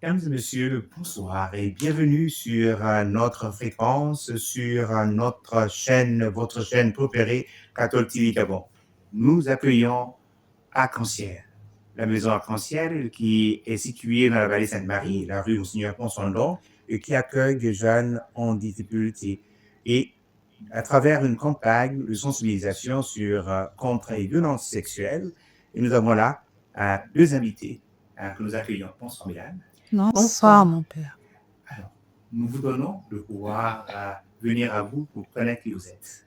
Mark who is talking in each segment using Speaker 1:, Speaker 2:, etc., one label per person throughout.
Speaker 1: Mesdames et messieurs, bonsoir et bienvenue sur notre fréquence, sur notre chaîne, votre chaîne préférée, Catholique TV Gabon. Nous accueillons Arc-en-Ciel, la maison Arc-en-Ciel qui est située dans la vallée Sainte-Marie, la rue Monseigneur Ponsonnon, et qui accueille des jeunes en difficulté. Et à travers une campagne de sensibilisation contre les violences sexuelles, et nous avons là deux invités que nous accueillons. Bonsoir, mesdames.
Speaker 2: Bonsoir,
Speaker 1: Bonsoir.
Speaker 2: mon père.
Speaker 1: Alors, nous vous donnons le pouvoir venir à vous pour connaître qui vous êtes.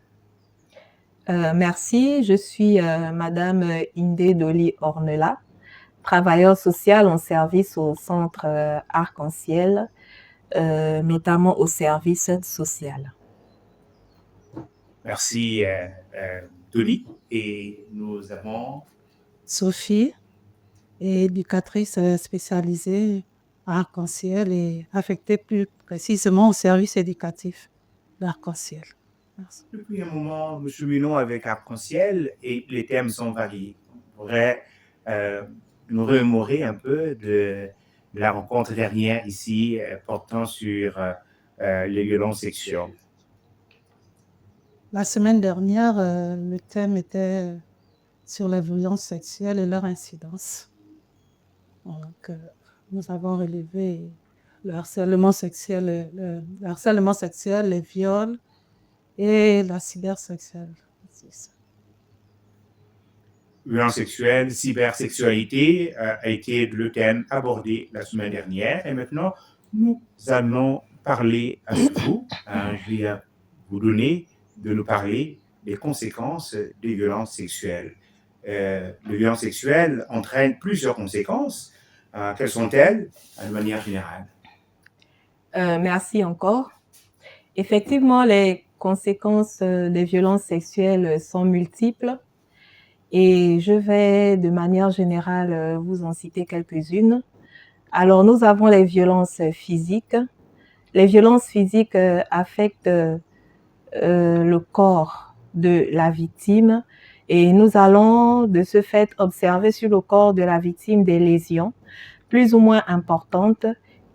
Speaker 3: Merci, je suis Madame Indé Doli Ornella, travailleuse sociale en service au centre Arc-en-Ciel, notamment au service social.
Speaker 1: Merci, Doli. Et nous avons
Speaker 2: Sophie, éducatrice spécialisée à Arc-en-Ciel et affectée plus précisément au service éducatif d'Arc-en-Ciel. Merci.
Speaker 1: Depuis un moment, nous cheminons avec Arc-en-Ciel et les thèmes sont variés. On pourrait nous remémorer un peu de la rencontre dernière ici portant sur les violences sexuelles.
Speaker 2: La semaine dernière, le thème était sur les violences sexuelles et leur incidence. Donc, nous avons relevé le harcèlement sexuel, les viols et la cybersexuelle.
Speaker 1: Violences sexuelles, cybersexualité a été le thème abordé la semaine dernière. Et maintenant, nous allons parler avec vous. Je vais vous donner de nous parler des conséquences des violences sexuelles. Les violences sexuelles entraînent plusieurs conséquences. Quelles sont-elles de manière générale?
Speaker 3: Merci encore. Effectivement, les conséquences des violences sexuelles sont multiples et je vais de manière générale vous en citer quelques-unes. Alors, nous avons les violences physiques. Les violences physiques affectent le corps de la victime et nous allons de ce fait observer sur le corps de la victime des lésions plus ou moins importantes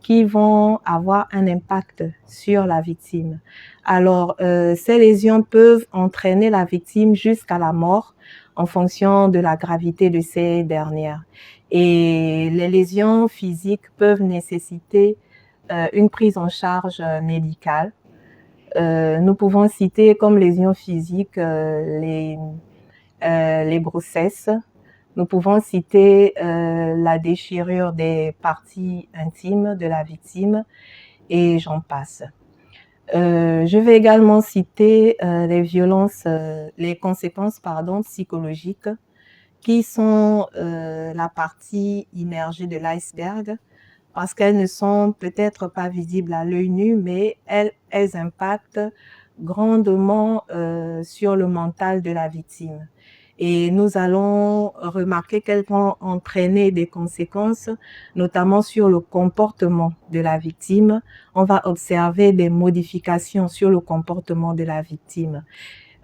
Speaker 3: qui vont avoir un impact sur la victime. Alors, ces lésions peuvent entraîner la victime jusqu'à la mort en fonction de la gravité de ces dernières. Et les lésions physiques peuvent nécessiter une prise en charge médicale. Nous pouvons citer comme lésions physiques les grossesses. Nous pouvons citer la déchirure des parties intimes de la victime et j'en passe. Je vais également citer les conséquences psychologiques qui sont la partie immergée de l'iceberg parce qu'elles ne sont peut-être pas visibles à l'œil nu, mais elles impactent grandement sur le mental de la victime. Et nous allons remarquer qu'elles vont entraîner des conséquences, notamment sur le comportement de la victime. On va observer des modifications sur le comportement de la victime.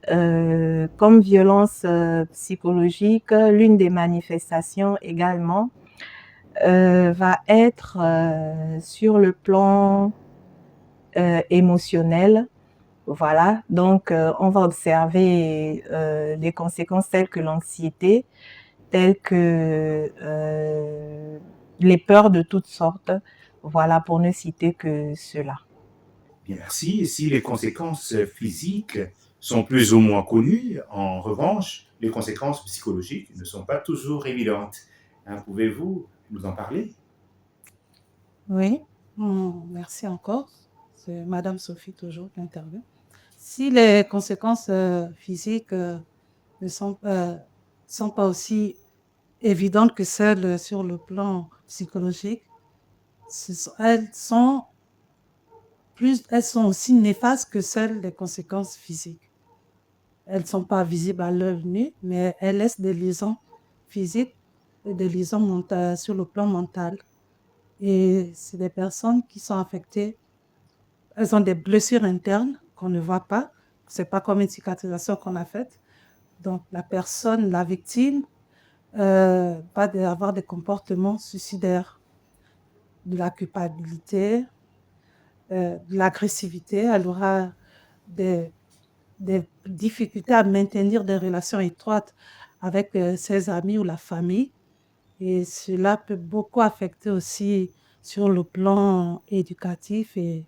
Speaker 3: Comme violence psychologique, l'une des manifestations également va être sur le plan émotionnel. Voilà, donc on va observer des conséquences telles que l'anxiété, telles que les peurs de toutes sortes, voilà, pour ne citer que cela.
Speaker 1: Bien, merci. Si les conséquences physiques sont plus ou moins connues, en revanche, les conséquences psychologiques ne sont pas toujours évidentes. Pouvez-vous nous en parler?
Speaker 2: Oui, merci encore. C'est Madame Sophie toujours qui intervient. Si les conséquences physiques ne sont pas aussi évidentes que celles sur le plan psychologique, elles sont aussi néfastes que celles des conséquences physiques. Elles ne sont pas visibles à l'œil nu, mais elles laissent des liaisons physiques et des liaisons sur le plan mental. Et c'est des personnes qui sont affectées. Elles ont des blessures internes qu'on ne voit pas. Ce n'est pas comme une cicatrisation qu'on a faite. Donc, la victime, va avoir des comportements suicidaires. de la culpabilité, de l'agressivité, elle aura des difficultés à maintenir des relations étroites avec ses amis ou la famille. Et cela peut beaucoup affecter aussi sur le plan éducatif et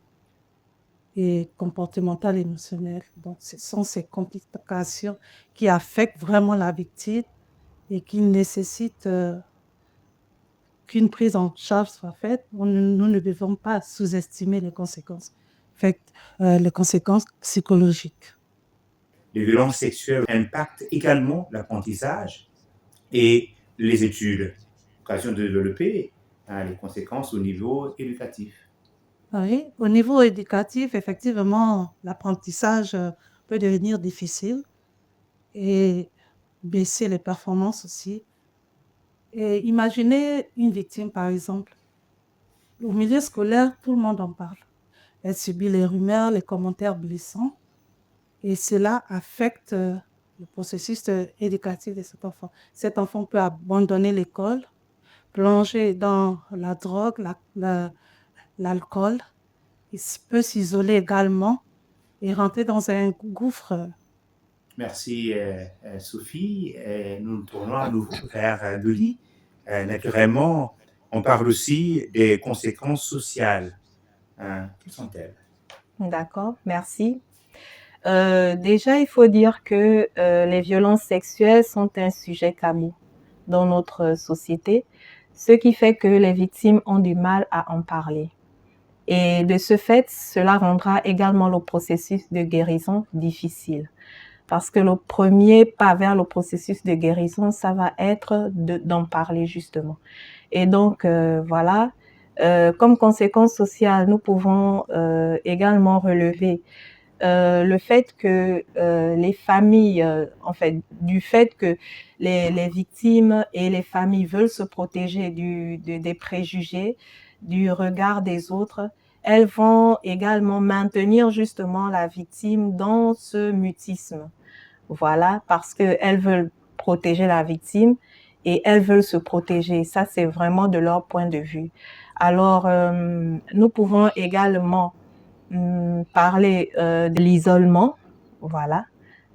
Speaker 2: comportemental émotionnel. Donc, ce sont ces complications qui affectent vraiment la victime et qui nécessitent qu'une prise en charge soit faite. Nous ne devons pas sous-estimer les conséquences psychologiques.
Speaker 1: Les violences sexuelles impactent également l'apprentissage et les études, occasion de développer les conséquences au niveau éducatif.
Speaker 2: Oui, au niveau éducatif, effectivement, l'apprentissage peut devenir difficile et baisser les performances aussi. Et imaginez une victime, par exemple. Au milieu scolaire, tout le monde en parle. Elle subit les rumeurs, les commentaires blessants, et cela affecte le processus éducatif de cet enfant. Cet enfant peut abandonner l'école, plonger dans la drogue, l'alcool. Il peut s'isoler également et rentrer dans un gouffre.
Speaker 1: Merci Sophie. Nous nous tournons à nouveau vers Dolly. Naturellement, on parle aussi des conséquences sociales. Quelles sont-elles?
Speaker 3: D'accord, merci. Déjà, il faut dire que les violences sexuelles sont un sujet tabou dans notre société, ce qui fait que les victimes ont du mal à en parler. Et de ce fait, cela rendra également le processus de guérison difficile. Parce que le premier pas vers le processus de guérison, ça va être d'en parler justement. Et donc, voilà, comme conséquence sociale, nous pouvons également relever le fait que les familles, en fait, du fait que les victimes et les familles veulent se protéger des préjugés, du regard des autres, elles vont également maintenir justement la victime dans ce mutisme. Voilà, parce qu'elles veulent protéger la victime et elles veulent se protéger. Ça, c'est vraiment de leur point de vue. Alors, nous pouvons également parler de l'isolement. Voilà.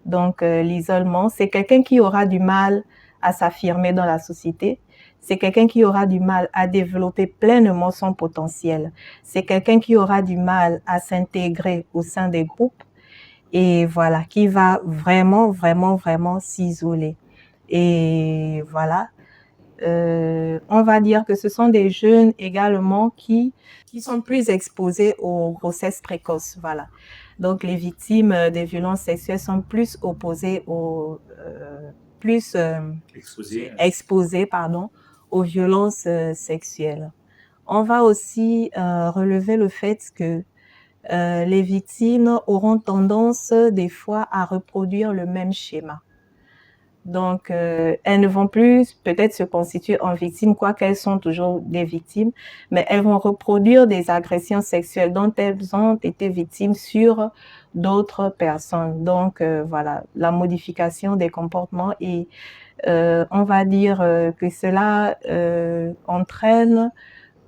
Speaker 3: Donc, l'isolement, c'est quelqu'un qui aura du mal à s'affirmer dans la société. C'est quelqu'un qui aura du mal à développer pleinement son potentiel. C'est quelqu'un qui aura du mal à s'intégrer au sein des groupes et voilà, qui va vraiment, vraiment, vraiment s'isoler. Et voilà, on va dire que ce sont des jeunes également qui sont plus exposés aux grossesses précoces. Voilà. Donc, les victimes des violences sexuelles sont plus exposées aux violences sexuelles. On va aussi relever le fait que les victimes auront tendance des fois à reproduire le même schéma. Donc, elles ne vont plus peut-être se constituer en victimes, quoiqu'elles sont toujours des victimes, mais elles vont reproduire des agressions sexuelles dont elles ont été victimes sur d'autres personnes. Donc, voilà, la modification des comportements et on va dire que cela entraîne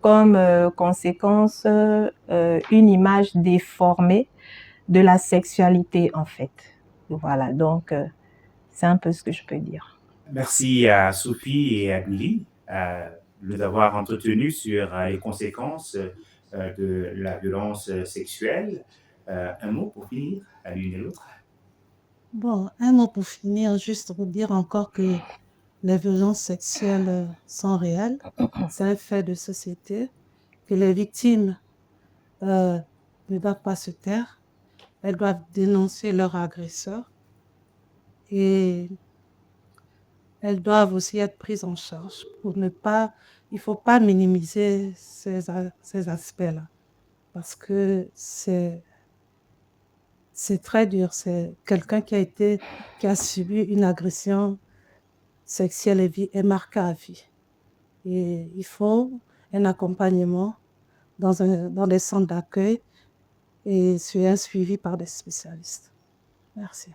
Speaker 3: comme conséquence une image déformée de la sexualité, en fait. Voilà, donc c'est un peu ce que je peux dire.
Speaker 1: Merci à Sophie et à Billy de nous avoir entretenus sur les conséquences de la violence sexuelle. Un mot pour finir, à l'une et l'autre.
Speaker 2: Bon, un mot pour finir, juste pour dire encore que les violences sexuelles sont réelles. C'est un fait de société, que les victimes ne doivent pas se taire. Elles doivent dénoncer leur agresseur et elles doivent aussi être prises en charge il ne faut pas minimiser ces aspects-là parce que c'est très dur. C'est quelqu'un qui a subi une agression sexuelle est marqué à vie. Et il faut un accompagnement dans des centres d'accueil et un suivi par des spécialistes. Merci.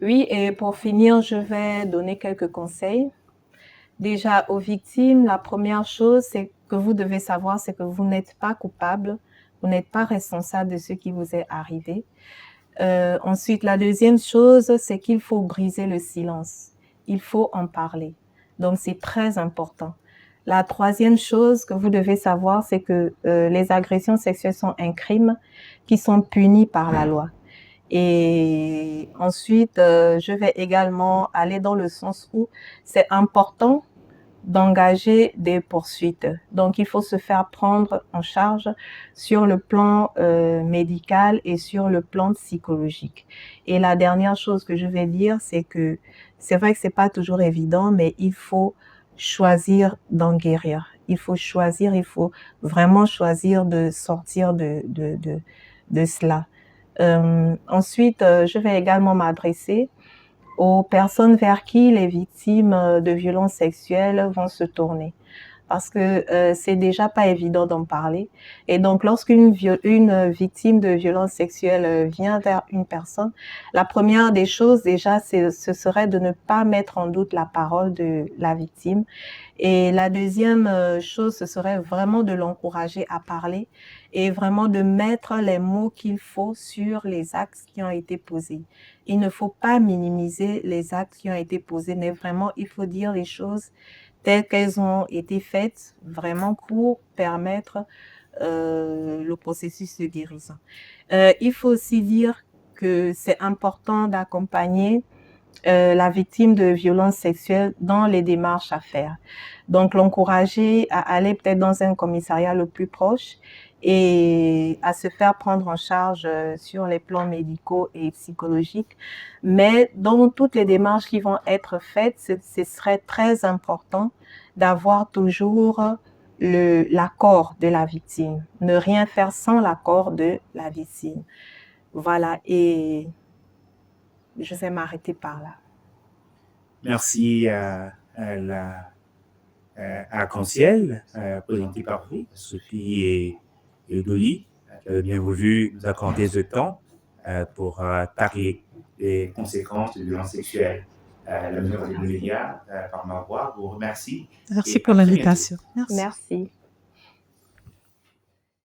Speaker 3: Oui, et pour finir, je vais donner quelques conseils. Déjà, aux victimes, la première chose, c'est que vous devez savoir, c'est que vous n'êtes pas coupable, vous n'êtes pas responsable de ce qui vous est arrivé. Ensuite, la deuxième chose, c'est qu'il faut briser le silence. Il faut en parler. Donc, c'est très important. La troisième chose que vous devez savoir, c'est que les agressions sexuelles sont un crime qui sont punis par la loi. Et ensuite, je vais également aller dans le sens où c'est important d'engager des poursuites. Donc, il faut se faire prendre en charge sur le plan médical et sur le plan psychologique. Et la dernière chose que je vais dire, c'est que c'est vrai que c'est pas toujours évident, mais il faut choisir d'en guérir. Il faut choisir, il faut vraiment choisir de sortir de cela. Ensuite, je vais également m'adresser aux personnes vers qui les victimes de violences sexuelles vont se tourner. Parce que c'est déjà pas évident d'en parler. Et donc, lorsqu'une victime de violences sexuelles vient vers une personne, la première des choses déjà, ce serait de ne pas mettre en doute la parole de la victime. Et la deuxième chose, ce serait vraiment de l'encourager à parler et vraiment de mettre les mots qu'il faut sur les actes qui ont été posés. Il ne faut pas minimiser les actes qui ont été posés, mais vraiment, il faut dire les choses telles qu'elles ont été faites, vraiment pour permettre le processus de guérison. Il faut aussi dire que c'est important d'accompagner la victime de violences sexuelles dans les démarches à faire. Donc, l'encourager à aller peut-être dans un commissariat le plus proche et à se faire prendre en charge sur les plans médicaux et psychologiques. Mais dans toutes les démarches qui vont être faites, ce serait très important d'avoir toujours l'accord de la victime. Ne rien faire sans l'accord de la victime. Voilà, et je vais m'arrêter par là.
Speaker 1: Merci à Arc-en-Ciel, présenté par vous, Sophie et Dolly, qui avez bien voulu nous accorder ce temps pour taquer les conséquences de violences sexuelles. La mesure des médias, par ma voix, vous remercie.
Speaker 2: Merci pour l'invitation. Merci.
Speaker 3: Merci.